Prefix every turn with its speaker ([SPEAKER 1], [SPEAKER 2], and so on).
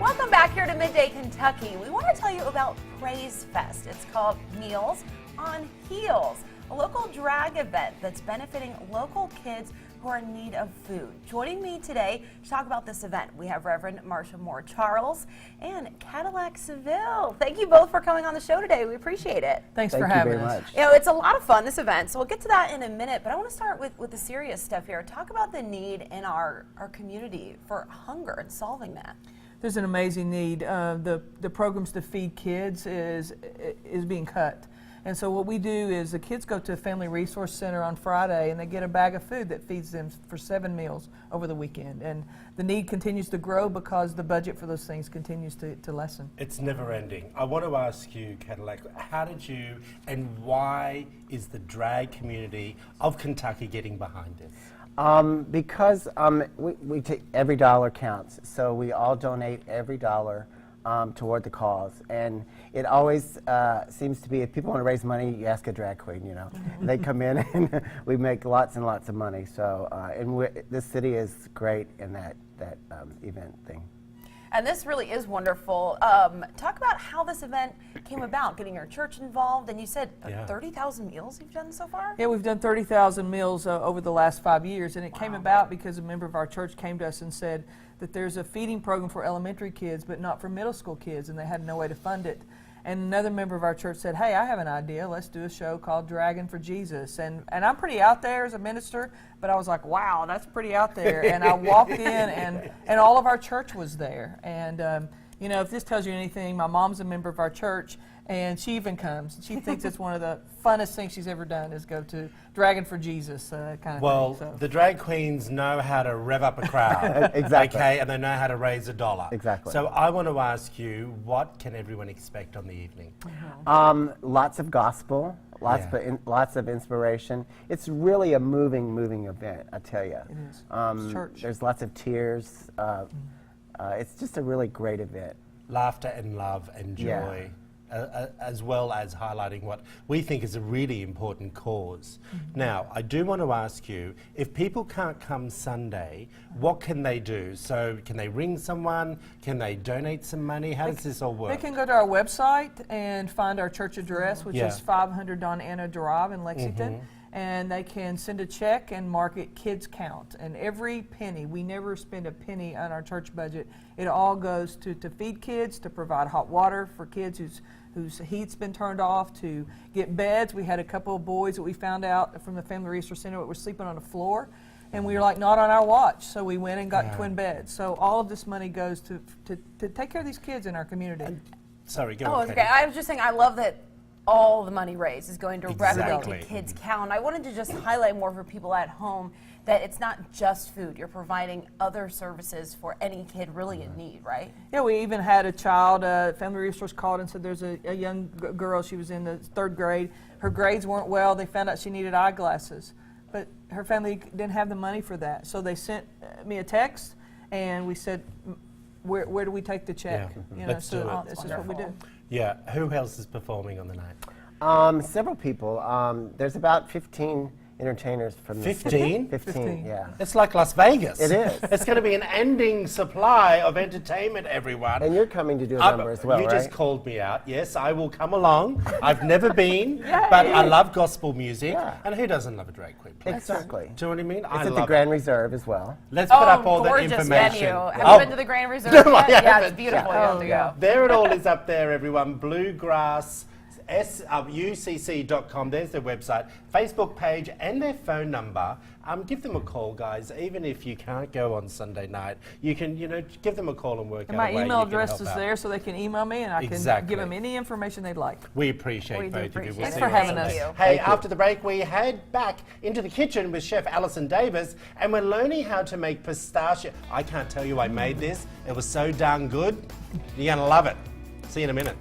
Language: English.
[SPEAKER 1] Welcome back here to Midday Kentucky. We want to tell you about Praisefest. It's called Meals on Heels, a local drag event that's benefiting local kids who are in need of food. Joining me today to talk about this event, we have Reverend Marsha Moore Charles and Cadillac Seville. Thank you both for coming on the show today. We appreciate it.
[SPEAKER 2] Thanks for having us.
[SPEAKER 1] You know, it's a lot of fun, this event, so we'll get to that in a minute, but I want to start with the serious stuff here. Talk about the need in our community for hunger and solving that.
[SPEAKER 2] There's an amazing need. The programs to feed kids is being cut. And so what we do is the kids go to a family resource center on Friday and they get a bag of food that feeds them for 7 meals over the weekend. And the need continues to grow because the budget for those things continues to lessen.
[SPEAKER 3] It's never ending. I want to ask you, Cadillac, how did you and why is the drag community of Kentucky getting behind this?
[SPEAKER 4] Because we take every dollar counts, so we all donate every dollar toward the cause, and it always seems to be if people want to raise money, you ask a drag queen. You know, they come in and we make lots and lots of money. So, and this city is great in that event thing.
[SPEAKER 1] And this really is wonderful. Talk about how this event came about, getting your church involved. And you said 30,000 meals you've done so far?
[SPEAKER 2] Yeah, we've done 30,000 meals over the last 5 years. And it came about because a member of our church came to us and said that there's a feeding program for elementary kids, but not for middle school kids. And they had no way to fund it. And another member of our church said, hey, I have an idea. Let's do a show called Dragging for Jesus. And I'm pretty out there as a minister, but I was like, wow, that's pretty out there. And I walked in, and all of our church was there. And, you know, if this tells you anything, my mom's a member of our church, and she even comes. She thinks it's one of the funnest things she's ever done is go to Dragging for Jesus kind of
[SPEAKER 3] well,
[SPEAKER 2] thing. Well,
[SPEAKER 3] the drag queens know how to rev up a crowd.
[SPEAKER 4] Exactly.
[SPEAKER 3] Okay, and they know how to raise a dollar.
[SPEAKER 4] Exactly.
[SPEAKER 3] So I want to ask you, what can everyone expect on the evening?
[SPEAKER 4] Lots of gospel, lots of inspiration. It's really a moving event, I tell you.
[SPEAKER 2] It is. It's church.
[SPEAKER 4] There's lots of tears. It's just a really great event.
[SPEAKER 3] Laughter and love and joy. As well as highlighting what we think is a really important cause. Now, I do want to ask you, if people can't come Sunday, what can they do? So can they ring someone? Can they donate some money? How does this all work?
[SPEAKER 2] They can go to our website and find our church address, which is 500 Don Anna Drive in Lexington. And they can send a check and mark it Kids Count. And every penny, we never spend a penny on our church budget. It all goes to feed kids, to provide hot water for kids whose heat's been turned off, to get beds. We had a couple of boys that we found out from the Family Resource Center that were sleeping on the floor. And we were like, not on our watch. So we went and got twin beds. So all of this money goes to take care of these kids in our community.
[SPEAKER 3] Sorry, go
[SPEAKER 1] Oh,
[SPEAKER 3] on,
[SPEAKER 1] it's okay. I was just saying, I love that all the money raised is going directly
[SPEAKER 3] Exactly.
[SPEAKER 1] to Kids Count. I wanted to just highlight more for people at home that it's not just food. You're providing other services for any kid really in need, right?
[SPEAKER 2] Yeah, we even had a child, Family Resource called and said there's a young girl, she was in the 3rd grade. Her grades weren't well. They found out she needed eyeglasses, but her family didn't have the money for that. So they sent me a text, and we said, where do we take the check?
[SPEAKER 3] Yeah.
[SPEAKER 2] You know,
[SPEAKER 3] Let's do it.
[SPEAKER 2] This is what we do.
[SPEAKER 3] Yeah, who else is performing on the night?
[SPEAKER 4] Several people. There's about 15 entertainers from the
[SPEAKER 3] 15?
[SPEAKER 4] 15, yeah.
[SPEAKER 3] It's like Las Vegas.
[SPEAKER 4] It is.
[SPEAKER 3] It's going to be an ending supply of entertainment, everyone.
[SPEAKER 4] And you're coming to do a number as well,
[SPEAKER 3] You
[SPEAKER 4] right?
[SPEAKER 3] just called me out. Yes, I will come along. I've never been, but I love gospel music.
[SPEAKER 4] Yeah.
[SPEAKER 3] And who doesn't love a drag queen? Please?
[SPEAKER 4] Exactly.
[SPEAKER 3] Do you know what I mean?
[SPEAKER 4] It's at the Grand Reserve as well.
[SPEAKER 3] Let's put up all the
[SPEAKER 1] gorgeous
[SPEAKER 3] information.
[SPEAKER 1] venue. Have you been to the Grand Reserve
[SPEAKER 3] No, I
[SPEAKER 1] yet? Yeah,
[SPEAKER 3] haven't.
[SPEAKER 1] it's beautiful. You have to go.
[SPEAKER 3] There it all is up there, everyone. Bluegrass. UCC.com, there's their website, Facebook page, and their phone number. Give them a call, guys. Even if you can't go on Sunday night, you can, give them a call and work
[SPEAKER 2] And
[SPEAKER 3] out
[SPEAKER 2] my
[SPEAKER 3] a way
[SPEAKER 2] email
[SPEAKER 3] you can
[SPEAKER 2] address
[SPEAKER 3] help
[SPEAKER 2] is
[SPEAKER 3] out.
[SPEAKER 2] there, so they can email me, and I can give them any information they'd like.
[SPEAKER 3] We appreciate
[SPEAKER 1] We do
[SPEAKER 3] both of you.
[SPEAKER 1] appreciate
[SPEAKER 3] We'll
[SPEAKER 1] it.
[SPEAKER 3] see
[SPEAKER 2] Thanks for
[SPEAKER 3] you on
[SPEAKER 2] having us.
[SPEAKER 3] Sunday.
[SPEAKER 1] Thank
[SPEAKER 3] Hey, after the break, we head back into the kitchen with Chef Alison Davis, and we're learning how to make pistachio. I can't tell you I made this. It was so darn good. You're going to love it. See you in a minute.